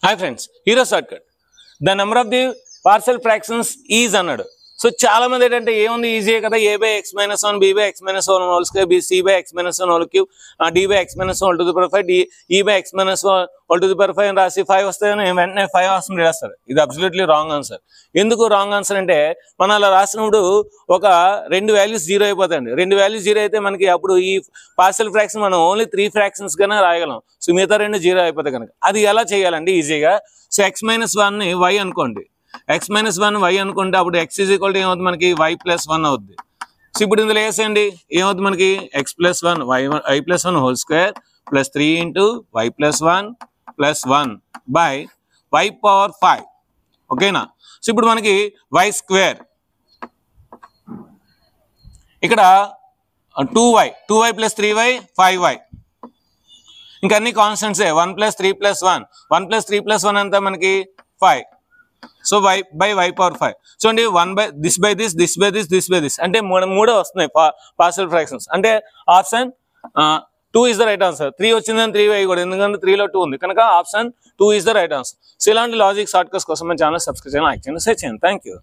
Hi friends, hero shortcut. The number of the partial fractions is అన్నాడు. So చాలా మంది ఏంటంటే ఏముంది ఈజీయే కదా, a by x minus 1, b by x minus 1 whole square, b c by x minus 1 whole cube, d by x minus 1 whole to the power 5, e by x minus 1 whole to the power 5 అని రాసి 5 వస్తే వెంటనే 5 వస్తుంది రాస్తారు. ఇది absolutely wrong answer. ఎందుకు wrong answer అంటే మనం అలా రాసినప్పుడు ఒక రెండు వాల్యూస్ జీరో అయిపోతాయండి. రెండు వాల్యూస్ జీరో అయితే మనకి అప్పుడు ఈ పార్షియల్ ఫ్రాక్షన్ మనం ఓన్లీ 3 ఫ్రాక్షన్స్ గానే రాయగలం. సో మిగతా రెండు జీరో అయిపోతాయి కనుక అది ఎలా చేయాలండి ఈజీగా. సో x minus 1 ని y అనుకోండి, x minus 1 y అనుకుంటే అప్పుడు x ఈజ్ ఈక్వల్ టు ఏమవుతుంది మనకి y ప్లస్ 1 అవుద్ది. సో ఇప్పుడు ఇందులో వేసేయండి, ఏమవుతుంది మనకి x plus 1 y plus 1 whole square plus 3 into y plus 1 plus 1 by y power 5. ఓకేనా. సో ఇప్పుడు మనకి y స్క్వేర్ ఇక్కడ 2y ప్లస్ 3y 5y ఇంకా అన్ని కాన్స్టెంట్సే. 1 ప్లస్ 3 ప్లస్ 1 ప్లస్ 3 ప్లస్ 1 అంతా మనకి 5. So y by y power 5. చూడండి 1 by this by this, this by this, this by this అంటే మూడే వస్తున్నాయి పార్షియల్ ఫ్రాక్షన్స్. అంటే option 2 is the right answer. 3 వచ్చిందని 3 వేయకూడదు, ఎందుకంటే 3లో 2 ఉంది కనుక option 2 is the right answer. So ఇలాంటి లాజిక్ షార్ట్ కట్స్ కోసం మన ఛానల్ సబ్స్క్రైబ్ చేయండి, లైక్ చేయండి, షేర్ చేయండి. Thank you.